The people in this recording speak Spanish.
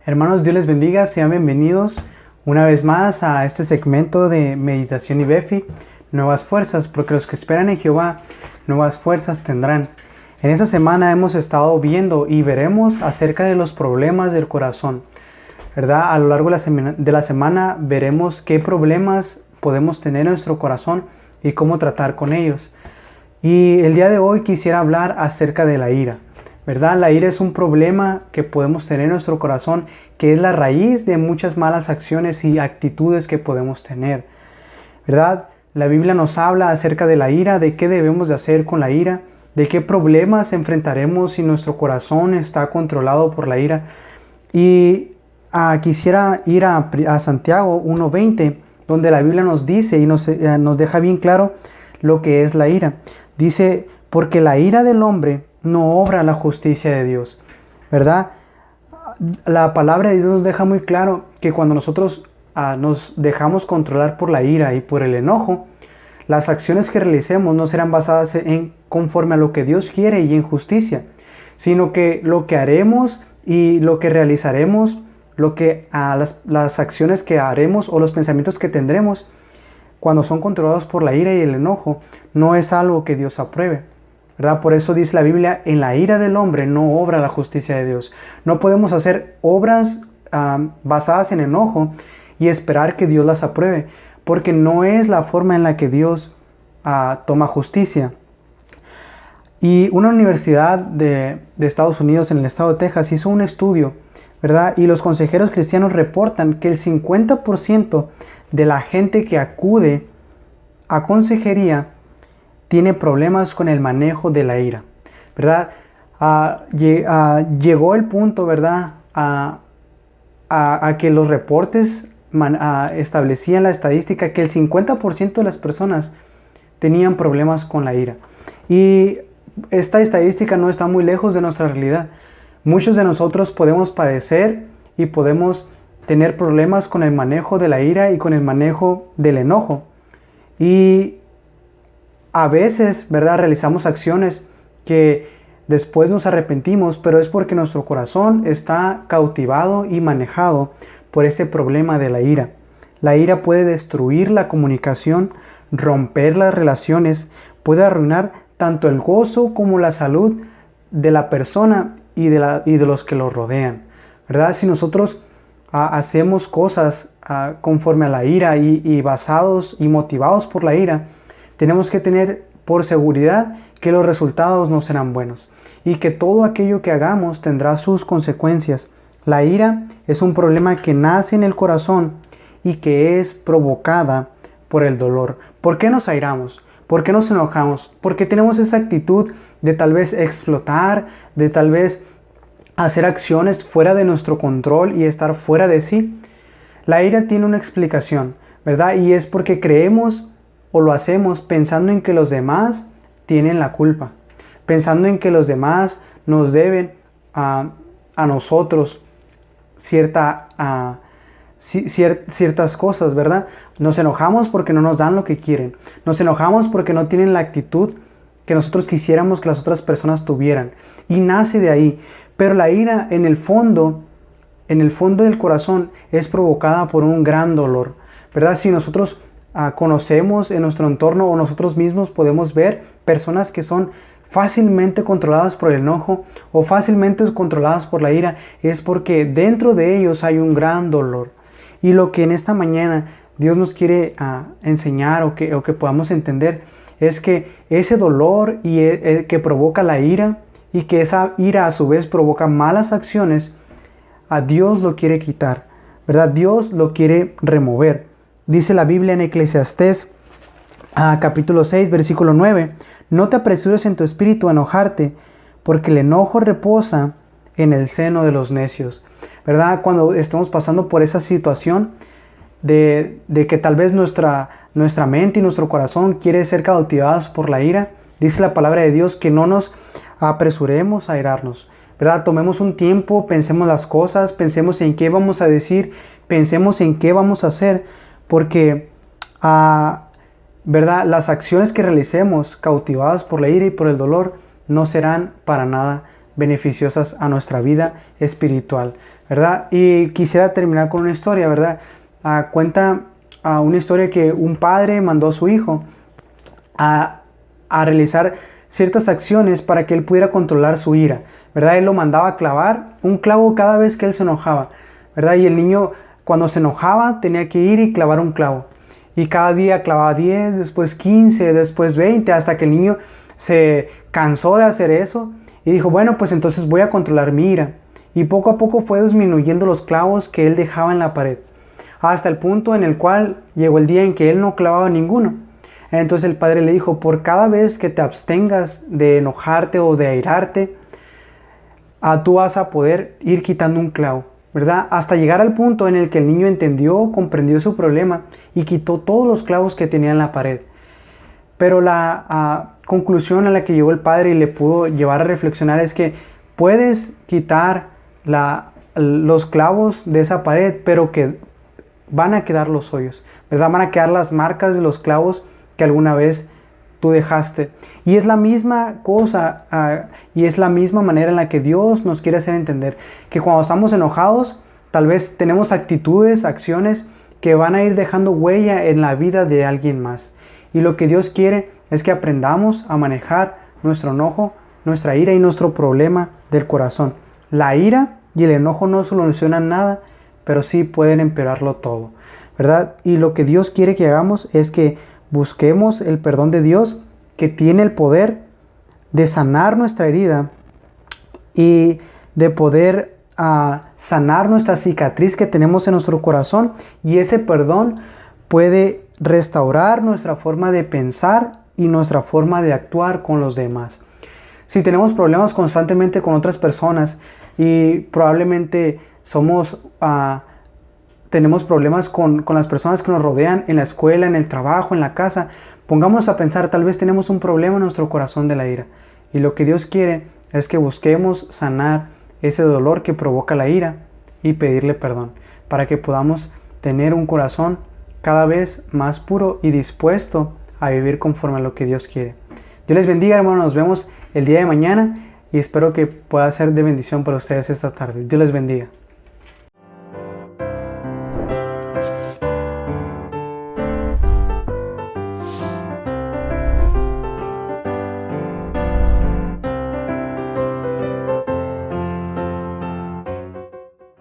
Hermanos, Dios les bendiga, sean bienvenidos una vez más a este segmento de Meditación y Befi, Nuevas Fuerzas, porque los que esperan en Jehová, nuevas fuerzas tendrán. En esta semana hemos estado viendo y veremos acerca de los problemas del corazón, ¿verdad? A lo largo de la semana veremos qué problemas podemos tener en nuestro corazón y cómo tratar con ellos. Y el día de hoy quisiera hablar acerca de la ira. ¿Verdad? La ira es un problema que podemos tener en nuestro corazón, que es la raíz de muchas malas acciones y actitudes que podemos tener. ¿Verdad? La Biblia nos habla acerca de la ira, de qué debemos de hacer con la ira, de qué problemas enfrentaremos si nuestro corazón está controlado por la ira. Y quisiera ir a Santiago 1:20, donde la Biblia nos dice y nos deja bien claro lo que es la ira. Dice, porque la ira del hombre no obra la justicia de Dios, ¿verdad? La palabra de Dios nos deja muy claro que cuando nosotros nos dejamos controlar por la ira y por el enojo, las acciones que realicemos no serán basadas en conforme a lo que Dios quiere y en justicia, sino que lo que haremos y lo que realizaremos, las acciones que haremos o los pensamientos que tendremos cuando son controlados por la ira y el enojo, no es algo que Dios apruebe. ¿Verdad? Por eso dice la Biblia, en la ira del hombre no obra la justicia de Dios. No podemos hacer obras basadas en enojo y esperar que Dios las apruebe, porque no es la forma en la que Dios toma justicia. Y una universidad de Estados Unidos, en el estado de Texas, hizo un estudio, ¿verdad? Y los consejeros cristianos reportan que el 50% de la gente que acude a consejería tiene problemas con el manejo de la ira, ¿verdad? Llegó el punto, ¿verdad? A que los reportes establecían la estadística que el 50% de las personas tenían problemas con la ira. Y esta estadística no está muy lejos de nuestra realidad. Muchos de nosotros podemos padecer y podemos tener problemas con el manejo de la ira y con el manejo del enojo. Y a veces, ¿verdad? Realizamos acciones que después nos arrepentimos, pero es porque nuestro corazón está cautivado y manejado por este problema de la ira. La ira puede destruir la comunicación, romper las relaciones, puede arruinar tanto el gozo como la salud de la persona y de los que lo rodean, ¿verdad? Si nosotros hacemos cosas conforme a la ira y basados y motivados por la ira, tenemos que tener por seguridad que los resultados no serán buenos y que todo aquello que hagamos tendrá sus consecuencias. La ira es un problema que nace en el corazón y que es provocada por el dolor. ¿Por qué nos airamos? ¿Por qué nos enojamos? Porque tenemos esa actitud de tal vez explotar, de tal vez hacer acciones fuera de nuestro control y estar fuera de sí. La ira tiene una explicación, ¿verdad? Y es porque creemos o lo hacemos pensando en que los demás tienen la culpa, pensando en que los demás nos deben a nosotros ciertas cosas, ¿verdad? Nos enojamos porque no nos dan lo que quieren, nos enojamos porque no tienen la actitud que nosotros quisiéramos que las otras personas tuvieran, y nace de ahí. Pero la ira en el fondo del corazón es provocada por un gran dolor, ¿verdad? Si nosotros conocemos en nuestro entorno o nosotros mismos podemos ver personas que son fácilmente controladas por el enojo o fácilmente controladas por la ira, es porque dentro de ellos hay un gran dolor. Y lo que en esta mañana Dios nos quiere enseñar o que podamos entender es que ese dolor que provoca la ira y que esa ira a su vez provoca malas acciones, a Dios lo quiere quitar, ¿verdad? Dios lo quiere remover. Dice la Biblia en Eclesiastés, capítulo 6, versículo 9, no te apresures en tu espíritu a enojarte, porque el enojo reposa en el seno de los necios, ¿verdad? Cuando estamos pasando por esa situación de que tal vez nuestra mente y nuestro corazón quiere ser cautivados por la ira, dice la palabra de Dios que no nos apresuremos a airarnos, ¿verdad? Tomemos un tiempo, pensemos las cosas, pensemos en qué vamos a decir, pensemos en qué vamos a hacer, porque ¿verdad? Las acciones que realicemos cautivadas por la ira y por el dolor no serán para nada beneficiosas a nuestra vida espiritual, ¿verdad? Y quisiera terminar con una historia, ¿verdad? Cuenta una historia que un padre mandó a su hijo a realizar ciertas acciones para que él pudiera controlar su ira, ¿verdad? Él lo mandaba a clavar un clavo cada vez que él se enojaba, ¿verdad? Y el niño, cuando se enojaba, tenía que ir y clavar un clavo. Y cada día clavaba 10, después 15, después 20, hasta que el niño se cansó de hacer eso y dijo, bueno, pues entonces voy a controlar mi ira. Y poco a poco fue disminuyendo los clavos que él dejaba en la pared, hasta el punto en el cual llegó el día en que él no clavaba ninguno. Entonces el padre le dijo, por cada vez que te abstengas de enojarte o de airarte, tú vas a poder ir quitando un clavo, ¿verdad? Hasta llegar al punto en el que el niño entendió, comprendió su problema y quitó todos los clavos que tenía en la pared. Pero la conclusión a la que llegó el padre y le pudo llevar a reflexionar es que puedes quitar los clavos de esa pared, pero que van a quedar los hoyos, ¿verdad? Van a quedar las marcas de los clavos que alguna vez tú dejaste. Y es la misma cosa y es la misma manera en la que Dios nos quiere hacer entender que cuando estamos enojados, tal vez tenemos actitudes, acciones que van a ir dejando huella en la vida de alguien más. Y lo que Dios quiere es que aprendamos a manejar nuestro enojo, nuestra ira y nuestro problema del corazón. La ira y el enojo no solucionan nada, pero sí pueden empeorarlo todo, ¿verdad? Y lo que Dios quiere que hagamos es que busquemos el perdón de Dios, que tiene el poder de sanar nuestra herida y de poder sanar nuestra cicatriz que tenemos en nuestro corazón, y ese perdón puede restaurar nuestra forma de pensar y nuestra forma de actuar con los demás. Si tenemos problemas constantemente con otras personas y probablemente tenemos problemas con las personas que nos rodean en la escuela, en el trabajo, en la casa, pongámonos a pensar, tal vez tenemos un problema en nuestro corazón de la ira. Y lo que Dios quiere es que busquemos sanar ese dolor que provoca la ira y pedirle perdón, para que podamos tener un corazón cada vez más puro y dispuesto a vivir conforme a lo que Dios quiere. Dios les bendiga, hermanos. Nos vemos el día de mañana y espero que pueda ser de bendición para ustedes esta tarde. Dios les bendiga.